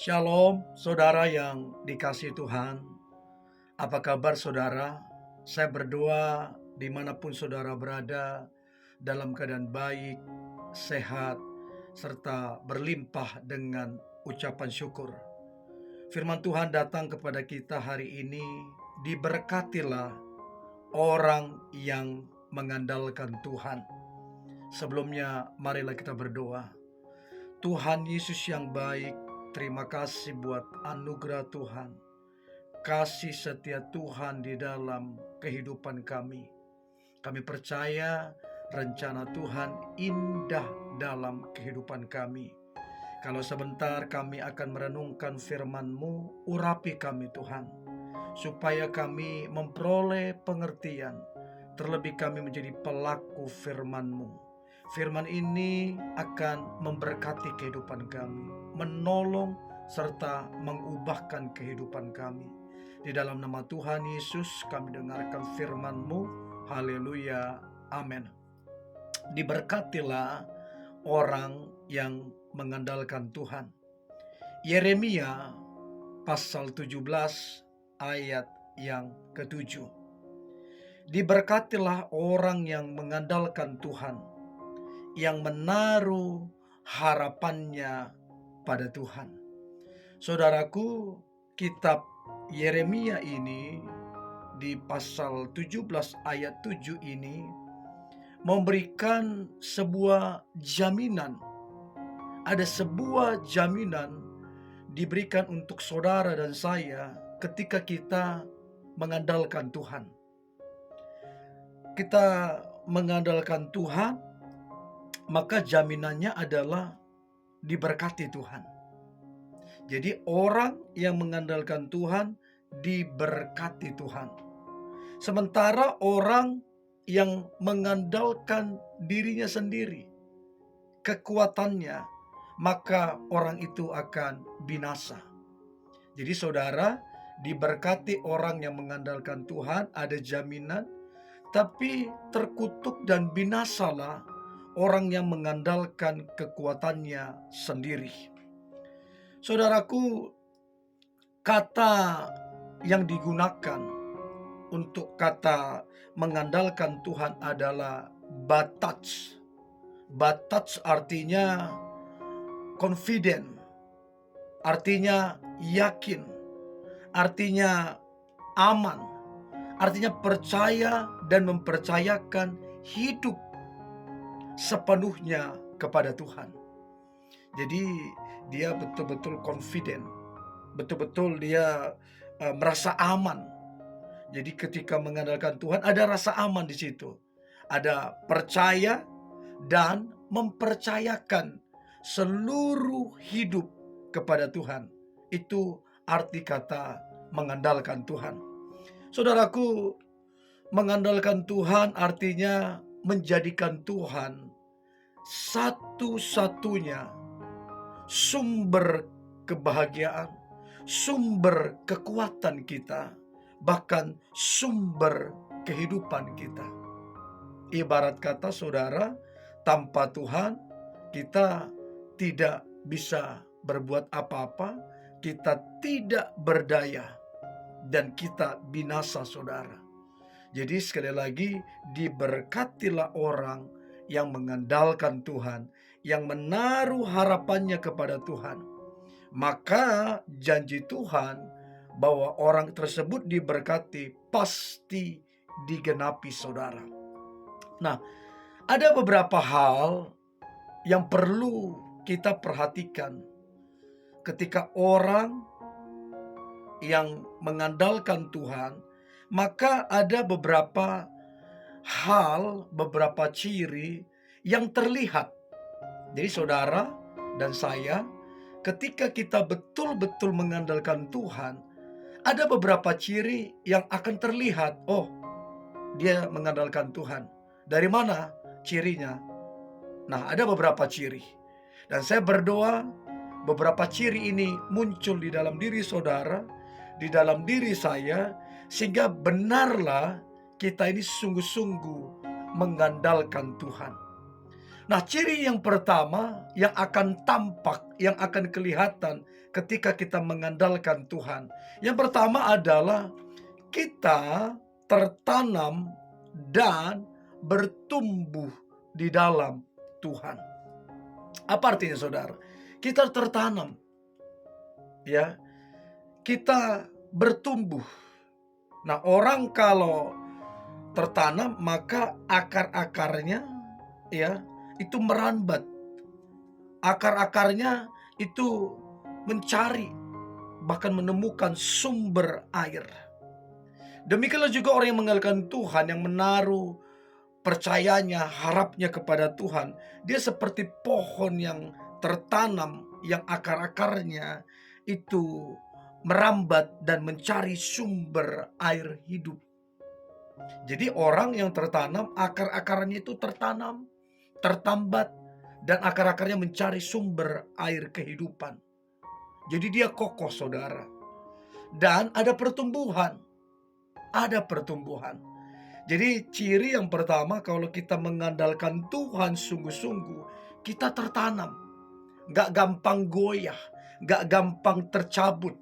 Shalom, saudara yang dikasihi Tuhan. Apa kabar saudara? Saya berdoa dimanapun saudara berada, dalam keadaan baik, sehat, serta berlimpah dengan ucapan syukur. Firman Tuhan datang kepada kita hari ini, diberkatilah orang yang mengandalkan Tuhan. Sebelumnya, marilah kita berdoa. Tuhan Yesus yang baik, terima kasih buat anugerah Tuhan, kasih setia Tuhan di dalam kehidupan kami. Kami percaya rencana Tuhan indah dalam kehidupan kami. Kalau sebentar kami akan merenungkan firman-Mu, urapi kami Tuhan, supaya kami memperoleh pengertian, terlebih kami menjadi pelaku firman-Mu. Firman ini akan memberkati kehidupan kami, menolong serta mengubahkan kehidupan kami. Di dalam nama Tuhan Yesus kami dengarkan firman-Mu. Haleluya. Amin. Diberkatilah orang yang mengandalkan Tuhan. Yeremia pasal 17 ayat yang ke-7. Diberkatilah orang yang mengandalkan Tuhan, yang menaruh harapannya pada Tuhan. Saudaraku, kitab Yeremia ini di pasal 17 ayat 7 ini memberikan sebuah jaminan. Ada sebuah jaminan diberikan untuk saudara dan saya ketika kita mengandalkan Tuhan. Kita mengandalkan Tuhan, maka jaminannya adalah diberkati Tuhan. Jadi orang yang mengandalkan Tuhan diberkati Tuhan. Sementara orang yang mengandalkan dirinya sendiri, kekuatannya, maka orang itu akan binasa. Jadi saudara, diberkati orang yang mengandalkan Tuhan, ada jaminan, tapi terkutuk dan binasalah orang yang mengandalkan kekuatannya sendiri. Saudaraku, kata yang digunakan untuk kata mengandalkan Tuhan adalah batats. Batats artinya confident, artinya yakin, artinya aman, artinya percaya dan mempercayakan hidup sepenuhnya kepada Tuhan. Jadi dia betul-betul confident, betul-betul dia merasa aman. Jadi ketika mengandalkan Tuhan ada rasa aman di situ. Ada percaya dan mempercayakan seluruh hidup kepada Tuhan. Itu arti kata mengandalkan Tuhan. Saudaraku, mengandalkan Tuhan artinya menjadikan Tuhan satu-satunya sumber kebahagiaan, sumber kekuatan kita, bahkan sumber kehidupan kita. Ibarat kata saudara, tanpa Tuhan kita tidak bisa berbuat apa-apa, kita tidak berdaya, dan kita binasa saudara. Jadi sekali lagi, diberkatilah orang yang mengandalkan Tuhan, yang menaruh harapannya kepada Tuhan. Maka janji Tuhan bahwa orang tersebut diberkati pasti digenapi saudara. Nah, ada beberapa hal yang perlu kita perhatikan ketika orang yang mengandalkan Tuhan, maka ada beberapa hal, beberapa ciri yang terlihat. Jadi saudara dan saya, ketika kita betul-betul mengandalkan Tuhan, ada beberapa ciri yang akan terlihat. Oh, dia mengandalkan Tuhan. Dari mana cirinya? Nah, ada beberapa ciri. Dan saya berdoa beberapa ciri ini muncul di dalam diri saudara, di dalam diri saya, sehingga benarlah kita ini sungguh-sungguh mengandalkan Tuhan. Nah, ciri yang pertama yang akan tampak, yang akan kelihatan ketika kita mengandalkan Tuhan. Yang pertama adalah kita tertanam dan bertumbuh di dalam Tuhan. Apa artinya, saudara? Kita tertanam, ya, kita bertumbuh. Nah, orang kalau tertanam maka akar-akarnya, ya, itu merambat. Akar-akarnya itu mencari, bahkan menemukan sumber air. Demikianlah juga orang yang mengandalkan Tuhan, yang menaruh percayanya, harapnya kepada Tuhan. Dia seperti pohon yang tertanam, yang akar-akarnya itu merambat dan mencari sumber air hidup. Jadi orang yang tertanam, akar-akarnya itu tertanam, tertambat, dan akar-akarnya mencari sumber air kehidupan. Jadi dia kokoh, saudara. Dan ada pertumbuhan. Ada pertumbuhan. Jadi ciri yang pertama, kalau kita mengandalkan Tuhan sungguh-sungguh, kita tertanam. Gak gampang goyah, gak gampang tercabut.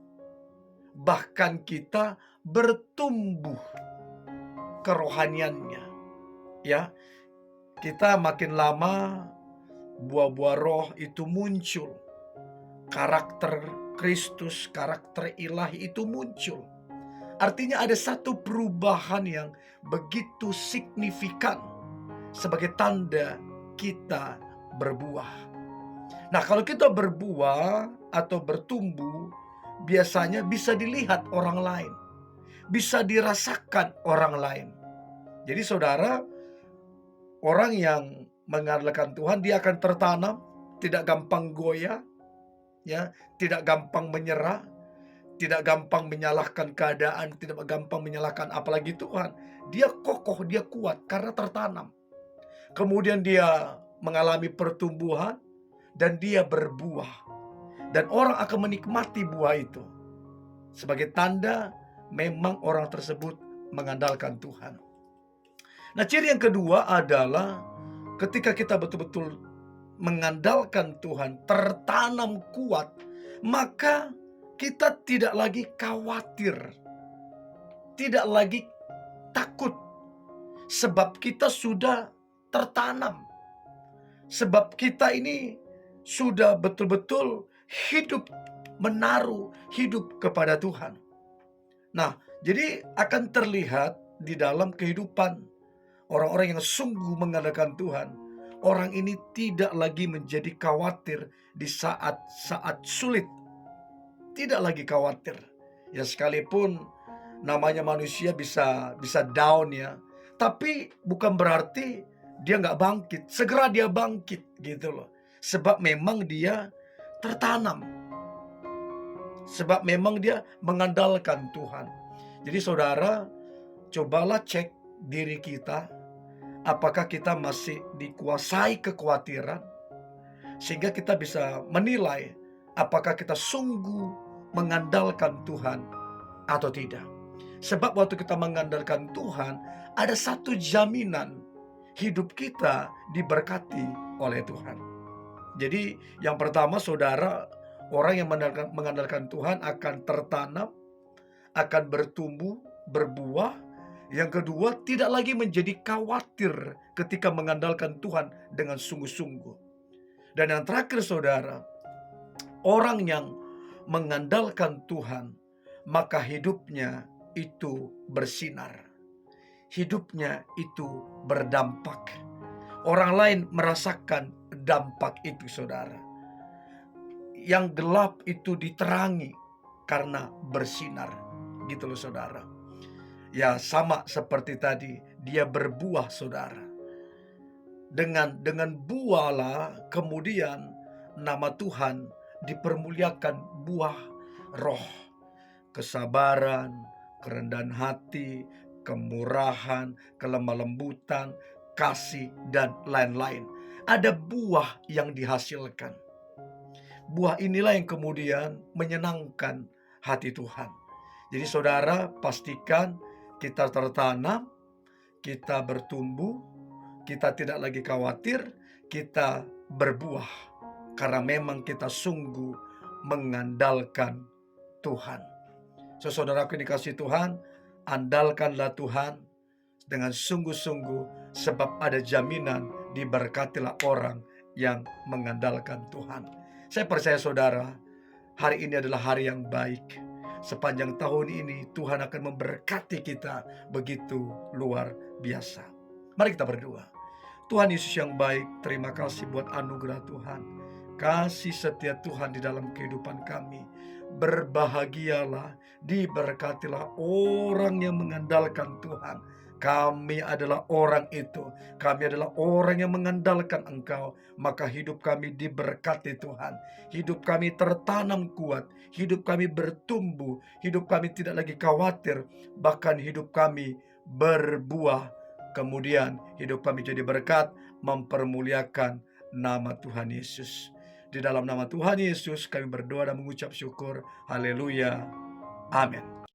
Bahkan kita bertumbuh kerohaniannya. Ya, kita makin lama buah-buah roh itu muncul. Karakter Kristus, karakter ilahi itu muncul. Artinya ada satu perubahan yang begitu signifikan sebagai tanda kita berbuah. Nah, kalau kita berbuah atau bertumbuh, biasanya bisa dilihat orang lain, bisa dirasakan orang lain. Jadi saudara, orang yang mengandalkan Tuhan, dia akan tertanam, tidak gampang goyah, ya, tidak gampang menyerah, tidak gampang menyalahkan keadaan, tidak gampang menyalahkan apalagi Tuhan. Dia kokoh, dia kuat karena tertanam. Kemudian dia mengalami pertumbuhan dan dia berbuah. Dan orang akan menikmati buah itu. Sebagai tanda memang orang tersebut mengandalkan Tuhan. Nah, ciri yang kedua adalah ketika kita betul-betul mengandalkan Tuhan, tertanam kuat, maka kita tidak lagi khawatir, tidak lagi takut, sebab kita sudah tertanam, sebab kita ini sudah betul-betul hidup, menaruh hidup kepada Tuhan. Nah, jadi akan terlihat di dalam kehidupan orang-orang yang sungguh mengandalkan Tuhan, orang ini tidak lagi menjadi khawatir di saat-saat sulit. Tidak lagi khawatir. Ya, sekalipun namanya manusia bisa down, ya. Tapi bukan berarti dia nggak bangkit. Segera dia bangkit gitu loh. Sebab memang dia tertanam. Sebab memang dia mengandalkan Tuhan. Jadi saudara, cobalah cek diri kita. Apakah kita masih dikuasai kekhawatiran? Sehingga kita bisa menilai apakah kita sungguh mengandalkan Tuhan atau tidak. Sebab waktu kita mengandalkan Tuhan, ada satu jaminan hidup kita diberkati oleh Tuhan. Jadi yang pertama, saudara, orang yang mengandalkan Tuhan akan tertanam, akan bertumbuh, berbuah. Yang kedua, tidak lagi menjadi khawatir ketika mengandalkan Tuhan dengan sungguh-sungguh. Dan yang terakhir, saudara, orang yang mengandalkan Tuhan, maka hidupnya itu bersinar. Hidupnya itu berdampak. Orang lain merasakan dampak itu, saudara. Yang gelap itu diterangi karena bersinar. Gitu loh, saudara. Ya, sama seperti tadi, dia berbuah, saudara. Dengan buahlah kemudian nama Tuhan dipermuliakan, buah roh, kesabaran, kerendahan hati, kemurahan, kelemah lembutan, kasih, dan lain-lain. Ada buah yang dihasilkan. Buah inilah yang kemudian menyenangkan hati Tuhan. Jadi saudara, pastikan kita tertanam, kita bertumbuh, kita tidak lagi khawatir, kita berbuah. Karena memang kita sungguh mengandalkan Tuhan. Saudaraku yang dikasihi Tuhan, andalkanlah Tuhan dengan sungguh-sungguh, sebab ada jaminan diberkatilah orang yang mengandalkan Tuhan. Saya percaya saudara, hari ini adalah hari yang baik. Sepanjang tahun ini Tuhan akan memberkati kita begitu luar biasa. Mari kita berdoa. Tuhan Yesus yang baik, terima kasih buat anugerah Tuhan, kasih setia Tuhan di dalam kehidupan kami. Berbahagialah, diberkatilah orang yang mengandalkan Tuhan. Kami adalah orang itu. Kami adalah orang yang mengandalkan Engkau. Maka hidup kami diberkati Tuhan. Hidup kami tertanam kuat. Hidup kami bertumbuh. Hidup kami tidak lagi khawatir. Bahkan hidup kami berbuah. Kemudian hidup kami jadi berkat, mempermuliakan nama Tuhan Yesus. Di dalam nama Tuhan Yesus kami berdoa dan mengucap syukur. Haleluya. Amin.